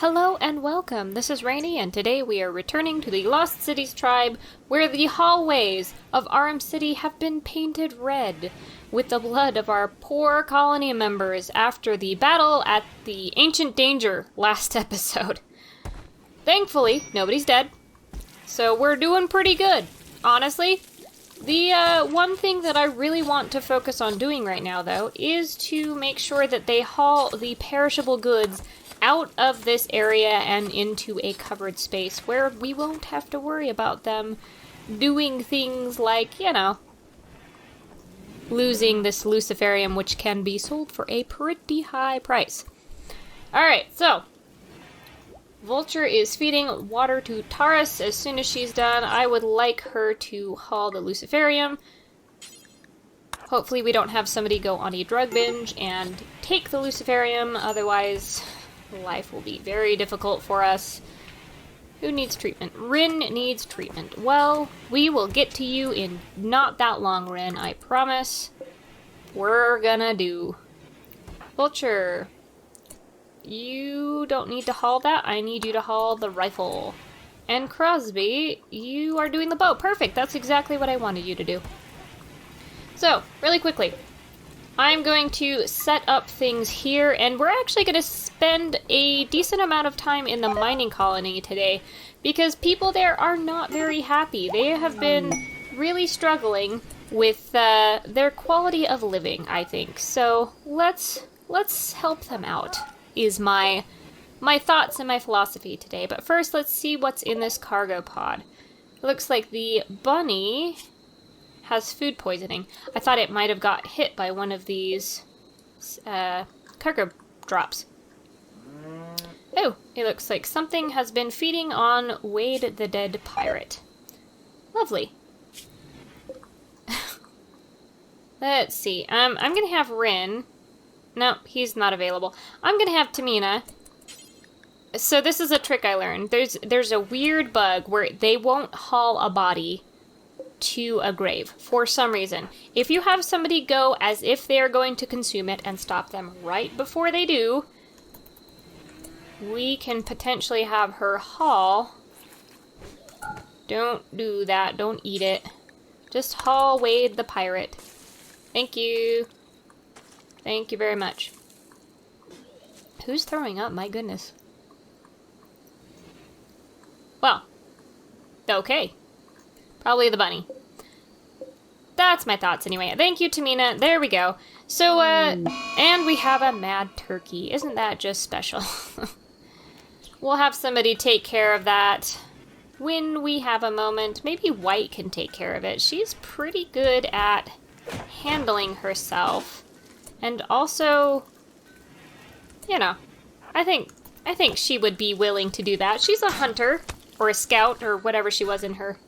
Hello and welcome, this is Rainy, and today we are returning to the Lost Cities tribe, where the hallways of Aurum City have been painted red with the blood of our poor colony members after the battle at the Ancient Danger last episode. Thankfully, nobody's dead, so we're doing pretty good, honestly. The one thing that I really want to focus on doing right now, though, is to make sure that they haul the perishable goods out of this area and into a covered space where we won't have to worry about them doing things like, you know, losing this luciferium, which can be sold for a pretty high price. Alright, so Vulture is feeding water to Taurus. As soon as she's done, I would like her to haul the luciferium. Hopefully we don't have somebody go on a drug binge and take the luciferium, otherwise life will be very difficult for us. Who needs treatment? Rin needs treatment. Well, we will get to you in not that long, Rin, I promise. We're gonna do. Vulture, you don't need to haul that. I need you to haul the rifle. And Crosby, you are doing the bow. Perfect, that's exactly what I wanted you to do. So, really quickly, I'm going to set up things here, and we're actually going to spend a decent amount of time in the mining colony today, because people there are not very happy. They have been really struggling with their quality of living, I think. So let's help them out, is my thoughts and my philosophy today. But first, let's see what's in this cargo pod. It looks like the bunny has food poisoning. I thought it might have got hit by one of these cargo drops. Oh, it looks like something has been feeding on Wade the Dead Pirate. Lovely. Let's see. I'm gonna have Rin. No, he's not available. I'm gonna have Tamina. So this is a trick I learned. There's a weird bug where they won't haul a body to a grave for some reason. If you have somebody go as if they are going to consume it and stop them right before they do, we can potentially have her haul. Don't do that. Don't eat it. Just haul Wade the pirate. Thank you. Thank you very much. Who's throwing up? My goodness. Well, okay. Probably the bunny. That's my thoughts anyway. Thank you, Tamina. There we go. So, and we have a mad turkey. Isn't that just special? We'll have somebody take care of that when we have a moment. Maybe White can take care of it. She's pretty good at handling herself. And also, you know, I think she would be willing to do that. She's a hunter, or a scout, or whatever she was in her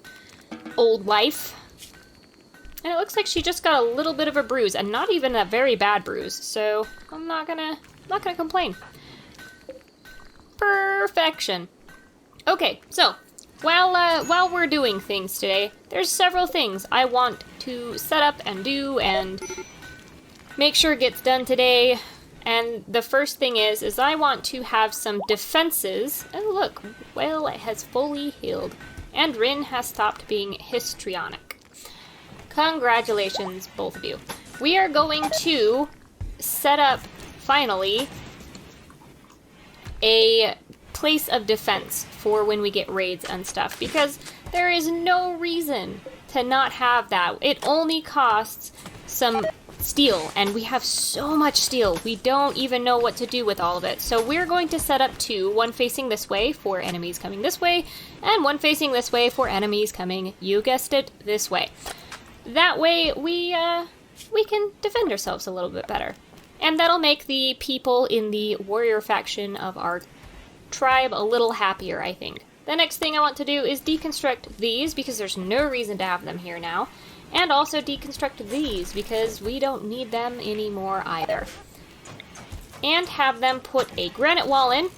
old life. And it looks like she just got a little bit of a bruise, and not even a very bad bruise, so I'm not gonna complain. Perfection. Okay, so while we're doing things today, there's several things I want to set up and do and make sure it gets done today. And the first thing is I want to have some defenses. Oh look, well, it has fully healed. And Rin has stopped being histrionic. Congratulations, both of you. We are going to set up, finally, a place of defense for when we get raids and stuff, because there is no reason to not have that. It only costs some steel, and we have so much steel, we don't even know what to do with all of it. So we're going to set up two, one facing this way for enemies coming this way, and one facing this way for enemies coming, you guessed it, this way. That way we can defend ourselves a little bit better. And that'll make the people in the warrior faction of our tribe a little happier, I think. The next thing I want to do is deconstruct these, because there's no reason to have them here now. And also deconstruct these, because we don't need them anymore either. And have them put a granite wall in.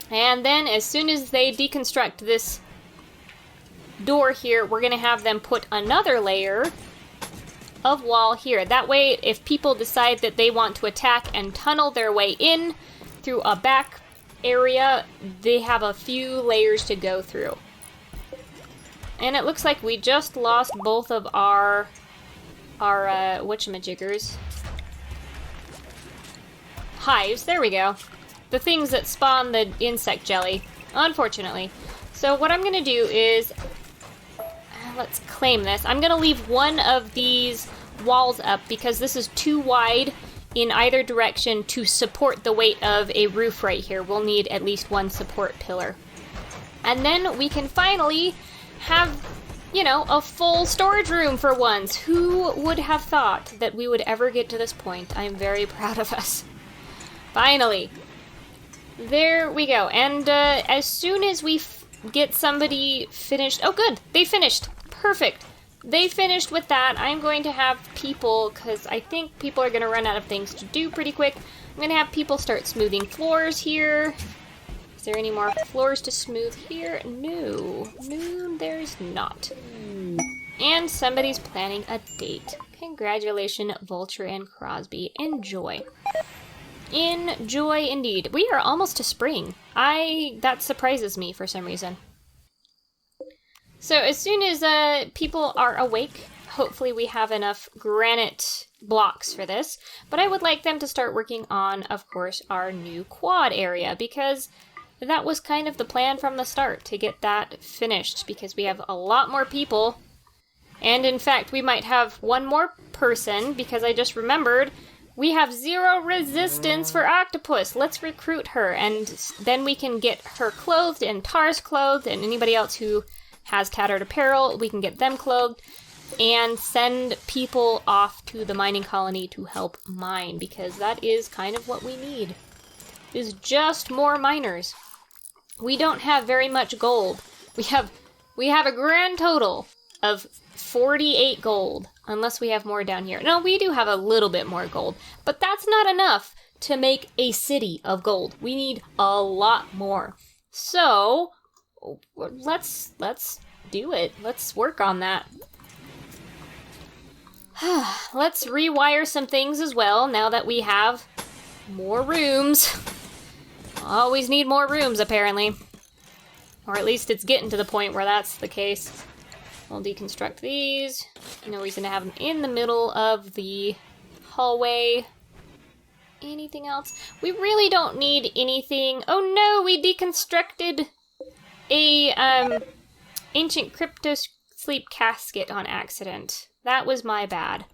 And then as soon as they deconstruct this door here, we're going to have them put another layer of wall here. That way, if people decide that they want to attack and tunnel their way in through a back area, they have a few layers to go through. And it looks like we just lost both of our whatchamajiggers. Hives, there we go. The things that spawn the insect jelly, unfortunately. So what I'm gonna do is, let's claim this. I'm gonna leave one of these walls up because this is too wide in either direction to support the weight of a roof right here. We'll need at least one support pillar. And then we can finally have, you know, a full storage room for once. Who would have thought that we would ever get to this point? I'm very proud of us. Finally. There we go. And as soon as we get somebody finished... Oh, good. They finished. Perfect. They finished with that. I'm going to have people, because I think people are going to run out of things to do pretty quick. I'm going to have people start smoothing floors here. Is there any more floors to smooth here? No. No, there's not. And somebody's planning a date. Congratulations, Vulture and Crosby. Enjoy. Enjoy indeed. We are almost to spring. That surprises me for some reason. So as soon as people are awake, hopefully we have enough granite blocks for this. But I would like them to start working on, of course, our new quad area, because that was kind of the plan from the start, to get that finished, because we have a lot more people. And in fact, we might have one more person, because I just remembered we have 0 resistance for Octopus. Let's recruit her, and then we can get her clothed and Tars clothed, and anybody else who has tattered apparel, we can get them clothed, and send people off to the mining colony to help mine, because that is kind of what we need, is just more miners. We don't have very much gold. We have a grand total of 48 gold, unless we have more down here. No, we do have a little bit more gold, but that's not enough to make a city of gold. We need a lot more. So let's do it. Let's work on that. Let's rewire some things as well, now that we have more rooms. Always need more rooms, apparently. Or at least it's getting to the point where that's the case. We'll deconstruct these. No reason to have them in the middle of the hallway. Anything else? We really don't need anything. Oh no, we deconstructed a ancient crypto sleep casket on accident. That was my bad.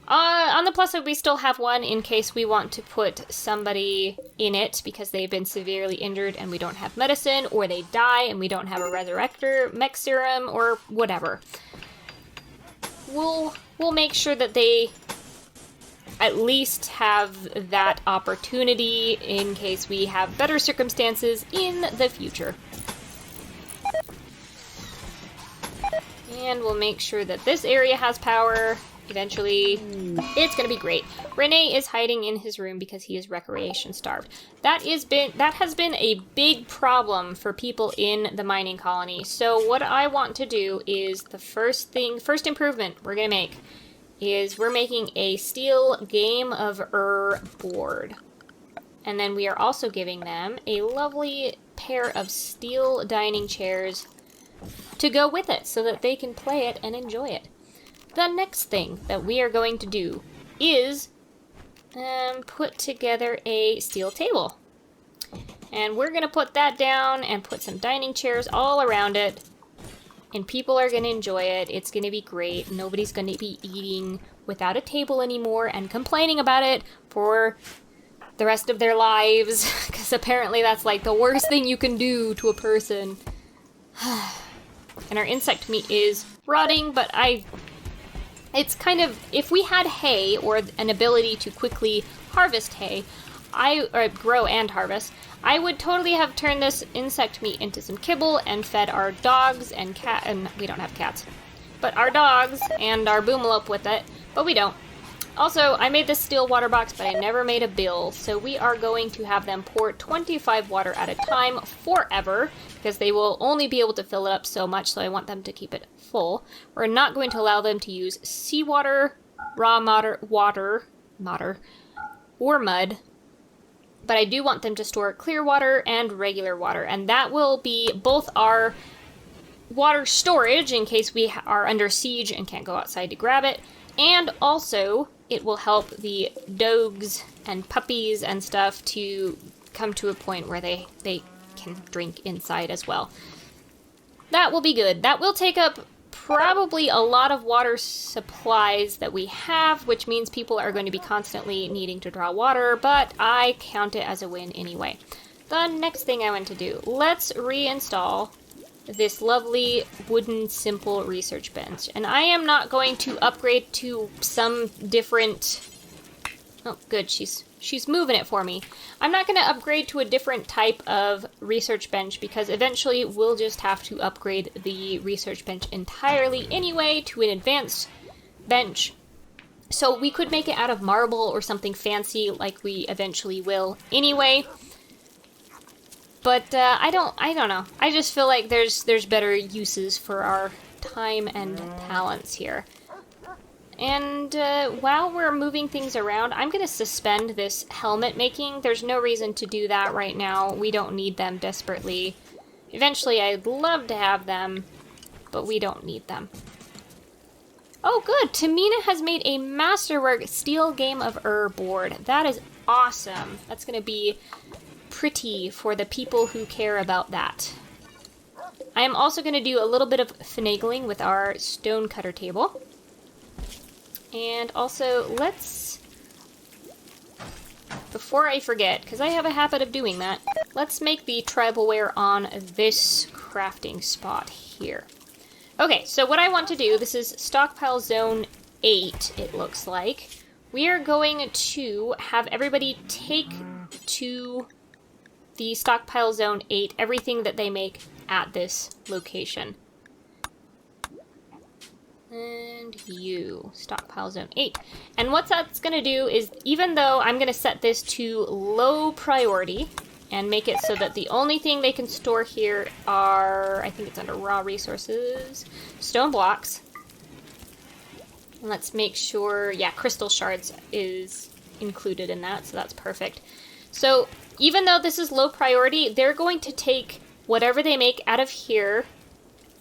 On the plus side, we still have one in case we want to put somebody in it because they've been severely injured and we don't have medicine, or they die and we don't have a resurrector mech serum, or whatever. We'll make sure that they at least have that opportunity in case we have better circumstances in the future. And we'll make sure that this area has power. Eventually, it's gonna be great. Rene is hiding in his room because he is recreation starved. That has been a big problem for people in the mining colony. So what I want to do is the first improvement we're gonna make is we're making a steel Game of board. And then we are also giving them a lovely pair of steel dining chairs to go with it so that they can play it and enjoy it. The next thing that we are going to do is put together a steel table. And we're going to put that down and put some dining chairs all around it. And people are going to enjoy it. It's going to be great. Nobody's going to be eating without a table anymore and complaining about it for the rest of their lives. Because apparently that's like the worst thing you can do to a person. And our insect meat is rotting, but it's kind of, if we had hay or an ability to quickly harvest hay, or grow and harvest, I would totally have turned this insect meat into some kibble and fed our dogs and and we don't have cats, but our dogs and our boomalope with it, but we don't. Also, I made this steel water box, but I never made a bill, so we are going to have them pour 25 water at a time forever, because they will only be able to fill it up so much, so I want them to keep it full. We're not going to allow them to use seawater, raw water, or mud, but I do want them to store clear water and regular water, and that will be both our water storage in case we are under siege and can't go outside to grab it, and also it will help the dogs and puppies and stuff to come to a point where they can drink inside as well. That will be good. That will take up probably a lot of water supplies that we have, which means people are going to be constantly needing to draw water, but I count it as a win anyway. The next thing I want to do, let's reinstall this lovely wooden simple research bench. And I am not going to upgrade to some different... Oh, good, she's moving it for me. I'm not going to upgrade to a different type of research bench because eventually we'll just have to upgrade the research bench entirely anyway to an advanced bench. So we could make it out of marble or something fancy like we eventually will anyway. But I don't know. I just feel like there's better uses for our time and talents here. And while we're moving things around, I'm going to suspend this helmet making. There's no reason to do that right now. We don't need them desperately. Eventually, I'd love to have them, but we don't need them. Oh, good! Tamina has made a Masterwork Steel Game of board. That is awesome. That's going to be pretty for the people who care about that. I am also going to do a little bit of finagling with our stone cutter table. And also, let's, before I forget, because I have a habit of doing that, let's make the tribalware on this crafting spot here. Okay, so what I want to do, this is stockpile zone 8, it looks like. We are going to have everybody take to the stockpile zone 8 everything that they make at this location. And you, stockpile zone 8. And what that's going to do is, even though I'm going to set this to low priority and make it so that the only thing they can store here are, I think it's under raw resources, stone blocks. And let's make sure, yeah, crystal shards is included in that, so that's perfect. So even though this is low priority, they're going to take whatever they make out of here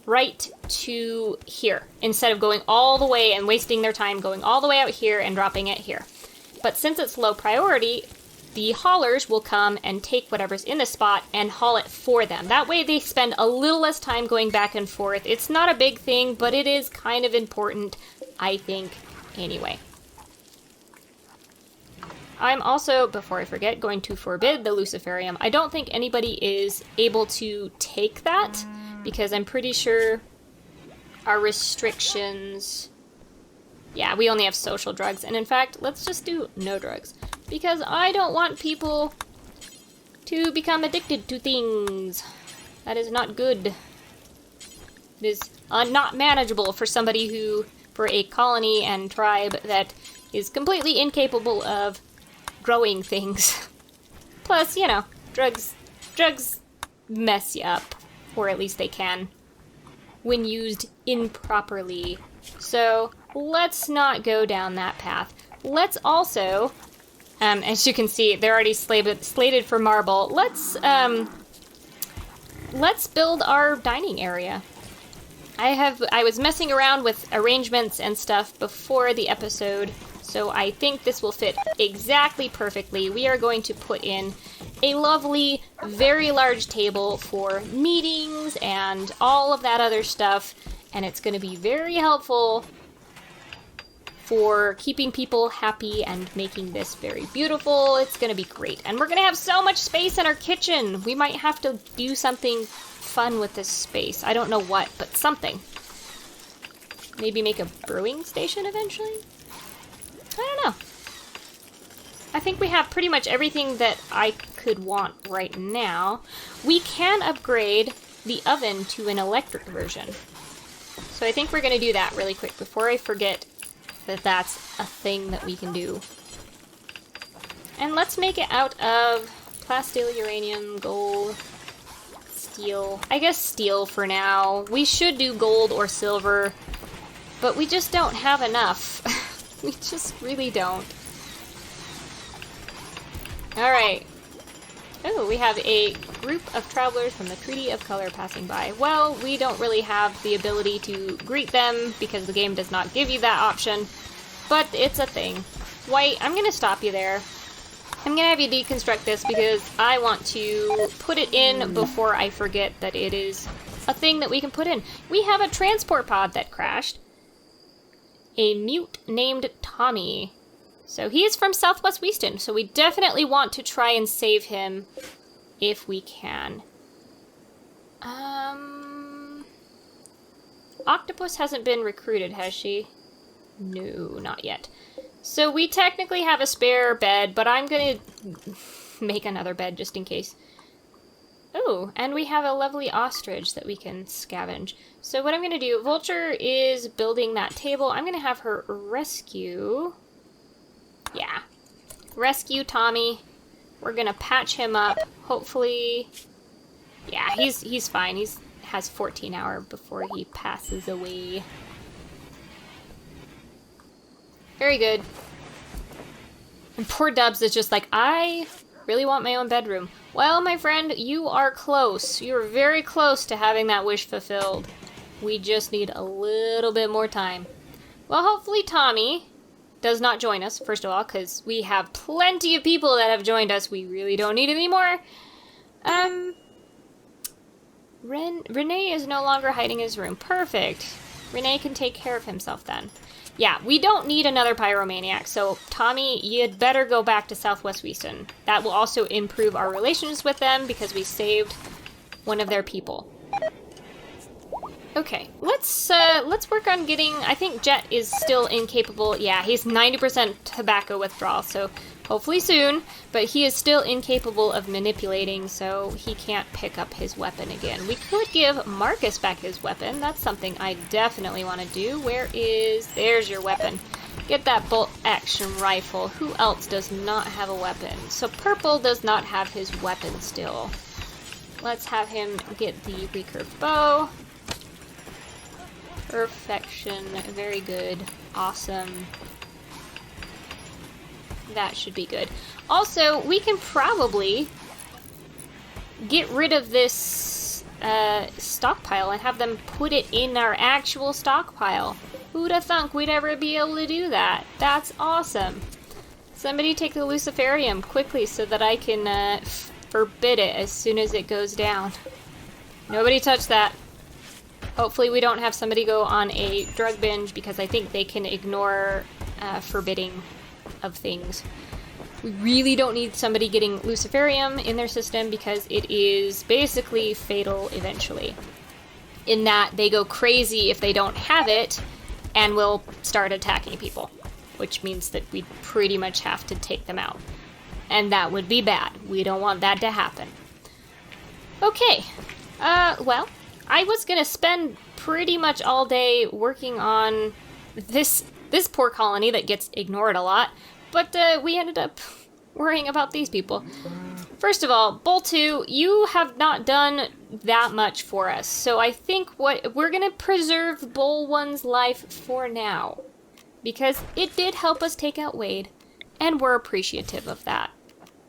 right to here, instead of going all the way and wasting their time going all the way out here and dropping it here. But since it's low priority, the haulers will come and take whatever's in the spot and haul it for them. That way they spend a little less time going back and forth. It's not a big thing, but it is kind of important, I think, anyway. I'm also, before I forget, going to forbid the Luciferium. I don't think anybody is able to take that, because I'm pretty sure our restrictions... Yeah, we only have social drugs. And in fact, let's just do no drugs. Because I don't want people to become addicted to things. That is not good. It is not manageable for somebody who, for a colony and tribe that is completely incapable of growing things. Plus, you know, drugs mess you up. Or at least they can, when used improperly. So let's not go down that path. Let's also, as you can see, they're already slated for marble. Let's build our dining area. I was messing around with arrangements and stuff before the episode, so I think this will fit exactly perfectly. We are going to put in a lovely, very large table for meetings and all of that other stuff, and it's going to be very helpful for keeping people happy and making this very beautiful. It's going to be great. And we're going to have so much space in our kitchen. We might have to do something fun with this space. I don't know what, but something. Maybe make a brewing station eventually? I don't know. I think we have pretty much everything that I could want right now. We can upgrade the oven to an electric version. So I think we're going to do that really quick before I forget that that's a thing that we can do. And let's make it out of plasteel, uranium, gold, steel. I guess steel for now. We should do gold or silver, but we just don't have enough. We just really don't. Alright, Oh, we have a group of travelers from the Treaty of Color passing by. Well, we don't really have the ability to greet them because the game does not give you that option, but it's a thing. White, I'm going to stop you there. I'm going to have you deconstruct this because I want to put it in before I forget that it is a thing that we can put in. We have a transport pod that crashed. A mute named Tommy. So he is from Southwest Wheaston, so we definitely want to try and save him if we can. Octopus hasn't been recruited, has she? No, not yet. So we technically have a spare bed, but I'm gonna make another bed just in case. Oh, and we have a lovely ostrich that we can scavenge. So what I'm gonna do, Vulture is building that table. I'm gonna have her rescue... Yeah. Rescue Tommy. We're gonna patch him up. Hopefully... Yeah, he's fine. He's has 14 hours before he passes away. Very good. And poor Dubs is just like, I really want my own bedroom. Well, my friend, you are close. You're very close to having that wish fulfilled. We just need a little bit more time. Well, hopefully Tommy does not join us, first of all, because we have plenty of people that have joined us. We really don't need any more. Renee is no longer hiding in his room. Perfect. Renee can take care of himself then. Yeah, we don't need another pyromaniac, so Tommy, you'd better go back to Southwest Wheaston. That will also improve our relations with them because we saved one of their people. Okay, let's work on getting... I think Jet is still incapable. Yeah, he's 90% tobacco withdrawal, so hopefully soon. But he is still incapable of manipulating, so he can't pick up his weapon again. We could give Marcus back his weapon. That's something I definitely want to do. Where is... There's your weapon. Get that bolt-action rifle. Who else does not have a weapon? So Purple does not have his weapon still. Let's have him get the recurve bow. Perfection. Very good. Awesome. That should be good. Also, we can probably get rid of this stockpile and have them put it in our actual stockpile. Who'd have thunk we'd ever be able to do that? That's awesome. Somebody take the Luciferium quickly so that I can forbid it as soon as it goes down. Nobody touch that. Hopefully we don't have somebody go on a drug binge because I think they can ignore forbidding of things. We really don't need somebody getting Luciferium in their system because it is basically fatal eventually. In that they go crazy if they don't have it and will start attacking people, which means that we pretty much have to take them out. And that would be bad. We don't want that to happen. Okay. Well, I was gonna spend pretty much all day working on this poor colony that gets ignored a lot, but we ended up worrying about these people. First of all, Bull 2, you have not done that much for us, so I think we're gonna preserve Bull 1's life for now, because it did help us take out Wade, and we're appreciative of that.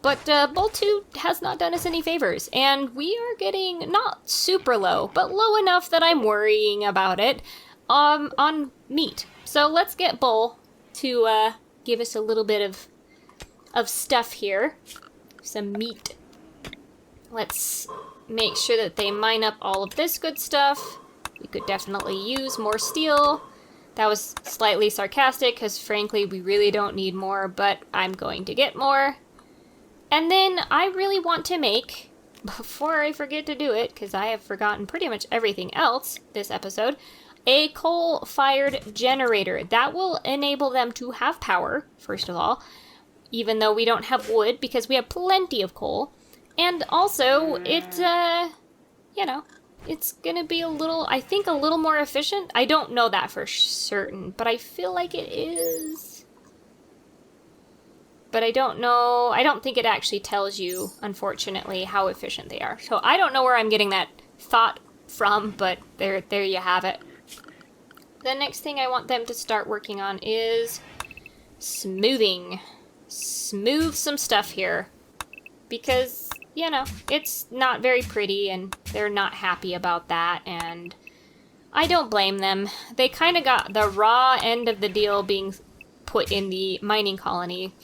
But Bull 2 has not done us any favors, and we are getting not super low, but low enough that I'm worrying about it on meat. So let's get Bull to give us a little bit of stuff here. Some meat. Let's make sure that they mine up all of this good stuff. We could definitely use more steel. That was slightly sarcastic, because frankly we really don't need more, but I'm going to get more. And then I really want to make, before I forget to do it, because I have forgotten pretty much everything else this episode, a coal-fired generator. That will enable them to have power, first of all, even though we don't have wood, because we have plenty of coal. And also, it's gonna be a little, I think, a little more efficient. I don't know that for certain, but I feel like it is. But I don't know, I don't think it actually tells you, unfortunately, how efficient they are. So I don't know where I'm getting that thought from, but there you have it. The next thing I want them to start working on is smoothing. Smooth some stuff here. Because, you know, it's not very pretty, and they're not happy about that, and I don't blame them. They kind of got the raw end of the deal being put in the mining colony,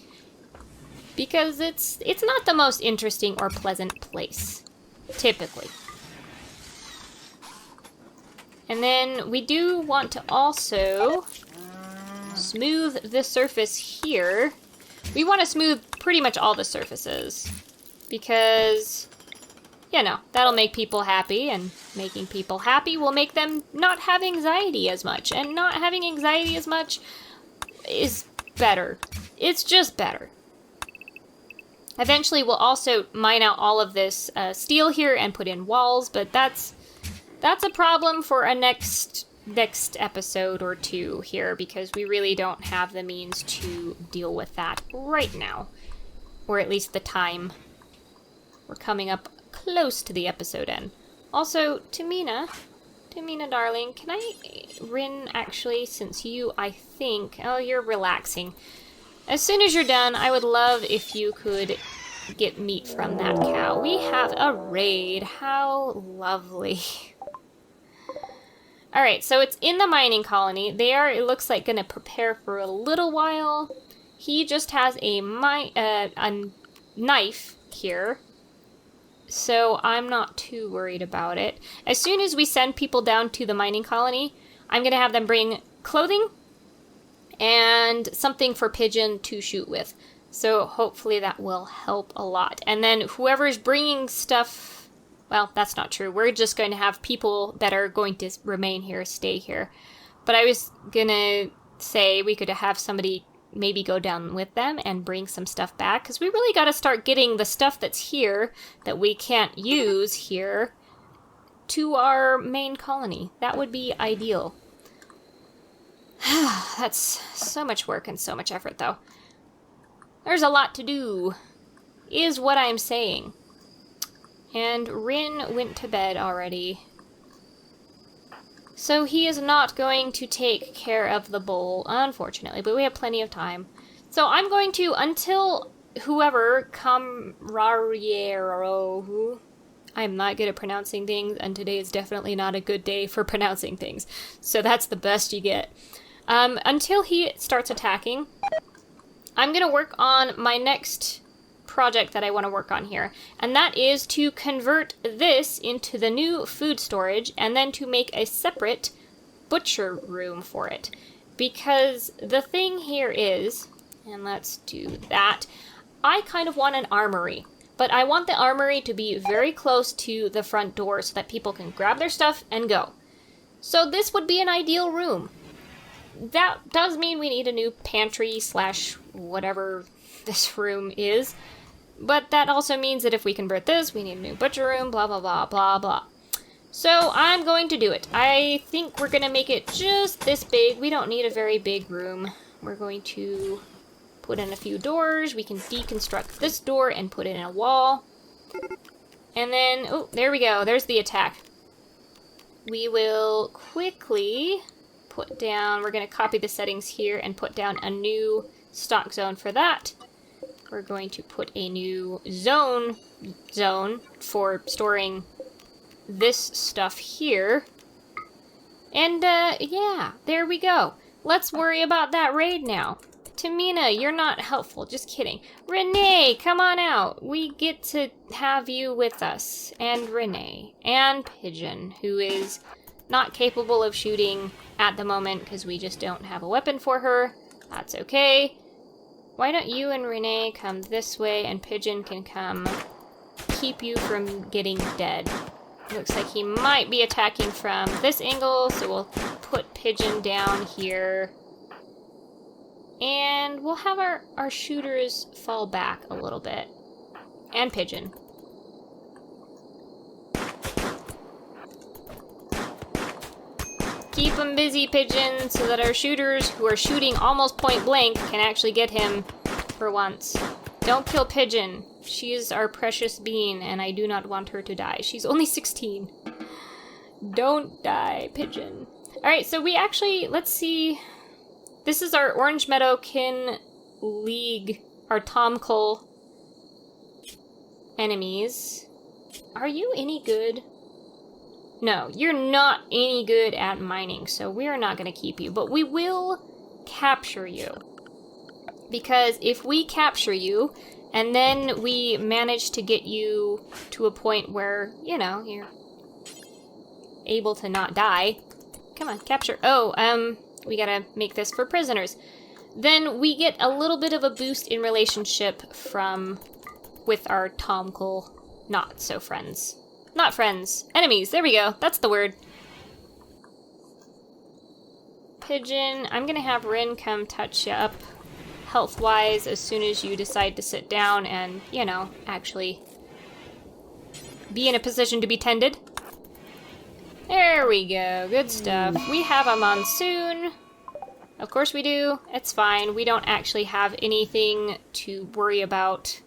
because it's not the most interesting or pleasant place, typically. And then we do want to also smooth the surface here. We want to smooth pretty much all the surfaces, because, you know, that'll make people happy, and making people happy will make them not have anxiety as much, and not having anxiety as much is better. It's just better. Eventually we'll also mine out all of this steel here and put in walls, but that's a problem for a next episode or two here, because we really don't have the means to deal with that right now. Or at least the time. We're coming up close to the episode end. Also, Tamina darling, can I, Rin, actually, since you, I think, oh, you're relaxing. As soon as you're done, I would love if you could get meat from that cow. We have a raid. How lovely. Alright, so it's in the mining colony. They are, it looks like, going to prepare for a little while. He just has a knife here, so I'm not too worried about it. As soon as we send people down to the mining colony, I'm going to have them bring clothing and something for Pigeon to shoot with. So hopefully that will help a lot. And then whoever's bringing stuff, well, that's not true. We're just going to have people that are going to remain here, stay here. But I was going to say we could have somebody maybe go down with them and bring some stuff back, because we really got to start getting the stuff that's here that we can't use here to our main colony. That would be ideal. That's so much work and so much effort, though. There's a lot to do, is what I'm saying. And Rin went to bed already, so he is not going to take care of the bowl, unfortunately, but we have plenty of time. So I'm going to, until whoever, Camrariero, I'm not good at pronouncing things, and today is definitely not a good day for pronouncing things, so that's the best you get. Until he starts attacking, I'm going to work on my next project that I want to work on here, and that is to convert this into the new food storage, and then to make a separate butcher room for it. Because the thing here is, and let's do that, I kind of want an armory, but I want the armory to be very close to the front door so that people can grab their stuff and go. So this would be an ideal room. That does mean we need a new pantry slash whatever this room is. But that also means that if we convert this, we need a new butcher room, blah, blah, blah, blah, blah. So I'm going to do it. I think we're going to make it just this big. We don't need a very big room. We're going to put in a few doors. We can deconstruct this door and put it in a wall. And then, oh, there we go. There's the attack. We will quickly put down, we're going to copy the settings here and put down a new stock zone for that. We're going to put a new zone for storing this stuff here. And, yeah, there we go. Let's worry about that raid now. Tamina, you're not helpful. Just kidding. Renee, come on out. We get to have you with us. And Renee. And Pigeon, who is not capable of shooting at the moment because we just don't have a weapon for her. That's okay. Why don't you and Renee come this way, and Pigeon can come keep you from getting dead. Looks like he might be attacking from this angle, so we'll put Pigeon down here. And we'll have our shooters fall back a little bit. And Pigeon. Keep him busy, Pigeon, so that our shooters, who are shooting almost point blank, can actually get him for once. Don't kill Pigeon. She is our precious bean, and I do not want her to die. She's only 16. Don't die, Pigeon. Alright, so we actually, let's see. This is our Orange Meadow Kin League, our Tom Cole enemies. Are you any good? No, you're not any good at mining, so we're not going to keep you. But we will capture you. Because if we capture you, and then we manage to get you to a point where, you know, you're able to not die. Come on, capture. Oh, we gotta make this for prisoners. Then we get a little bit of a boost in relationship with our Tomkul not so friends. Not friends. Enemies. There we go. That's the word. Pigeon. I'm gonna have Rin come touch you up health-wise as soon as you decide to sit down and, you know, actually be in a position to be tended. There we go. Good stuff. We have a monsoon. Of course we do. It's fine. We don't actually have anything to worry about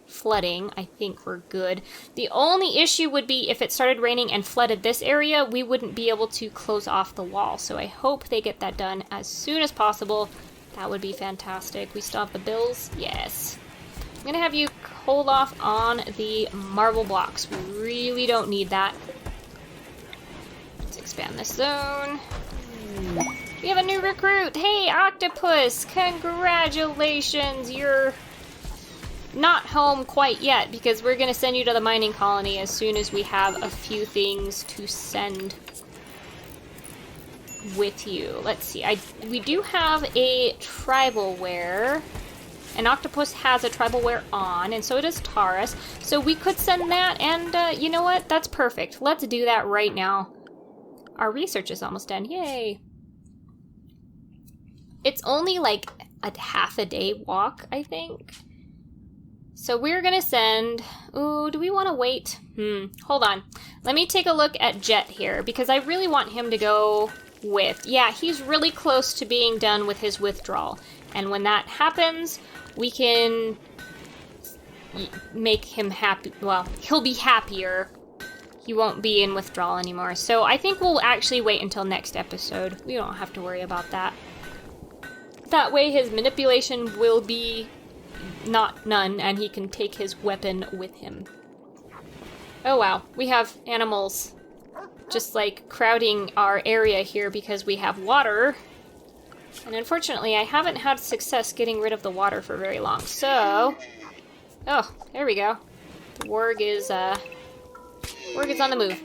flooding. I think we're good. The only issue would be if it started raining and flooded this area, we wouldn't be able to close off the wall. So I hope they get that done as soon as possible. That would be fantastic. We still have the bills? Yes. I'm gonna have you hold off on the marble blocks. We really don't need that. Let's expand this zone. We have a new recruit! Hey, Octopus! Congratulations! You're not home quite yet because we're gonna send you to the mining colony as soon as we have a few things to send with you. Let's see. We do have a tribal wear. An octopus has a tribal wear on, and so does Taurus. So we could send that, and you know what? That's perfect. Let's do that right now. Our research is almost done. Yay! It's only like a half a day walk, I think. So we're gonna send... Ooh, do we want to wait? Hold on. Let me take a look at Jet here, because I really want him to go with... Yeah, he's really close to being done with his withdrawal. And when that happens, we can make him happy. Well, he'll be happier. He won't be in withdrawal anymore. So I think we'll actually wait until next episode. We don't have to worry about that. That way his manipulation will be none, and he can take his weapon with him. Oh wow, we have animals just like crowding our area here because we have water. And unfortunately, I haven't had success getting rid of the water for very long, so... Oh, there we go. The warg is on the move.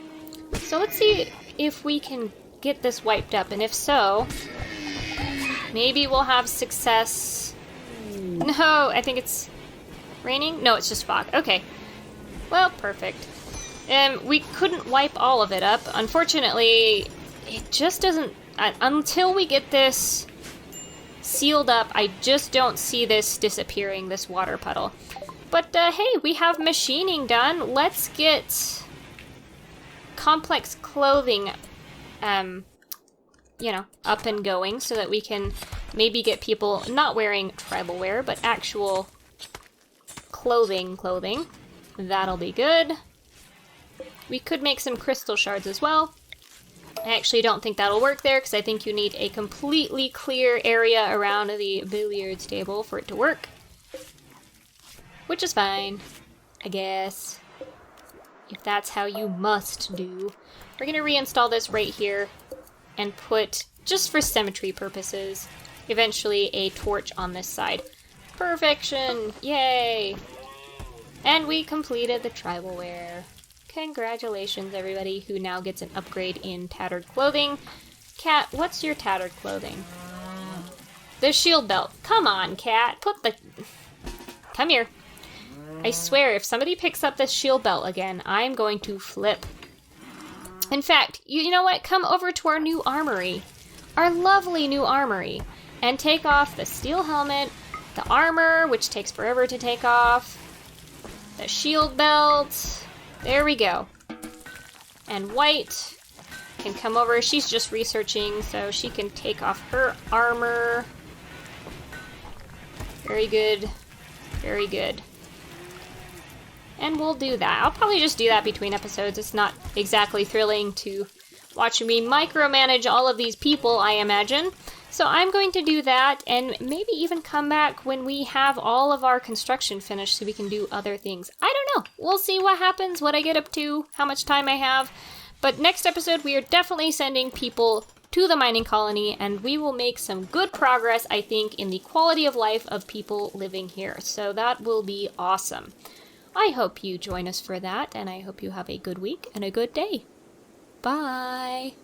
So let's see if we can get this wiped up, and if so, maybe we'll have success. No, I think it's raining? No, it's just fog. Okay. Well, perfect. We couldn't wipe all of it up. Unfortunately, it just doesn't... Until we get this sealed up, I just don't see this disappearing, this water puddle. But, hey, we have machining done. Let's get complex clothing, you know, up and going so that we can maybe get people not wearing tribal wear, but actual clothing. That'll be good. We could make some crystal shards as well. I actually don't think that'll work there because I think you need a completely clear area around the billiards table for it to work. Which is fine, I guess. If that's how you must do. We're going to reinstall this right here and put, just for symmetry purposes, eventually a torch on this side. Perfection! Yay! And we completed the tribal wear. Congratulations, everybody who now gets an upgrade in tattered clothing. Cat, what's your tattered clothing? The shield belt. Come on, Cat. Come here. I swear, if somebody picks up this shield belt again, I'm going to flip. In fact, you know what? Come over to our new armory. Our lovely new armory. And take off the steel helmet, the armor, which takes forever to take off, the shield belt. There we go. And White can come over. She's just researching, so she can take off her armor. Very good. Very good. And we'll do that. I'll probably just do that between episodes. It's not exactly thrilling to watch me micromanage all of these people, I imagine. So I'm going to do that and maybe even come back when we have all of our construction finished so we can do other things. I don't know. We'll see what happens, what I get up to, how much time I have. But next episode, we are definitely sending people to the mining colony, and we will make some good progress, I think, in the quality of life of people living here. So that will be awesome. I hope you join us for that, and I hope you have a good week and a good day. Bye!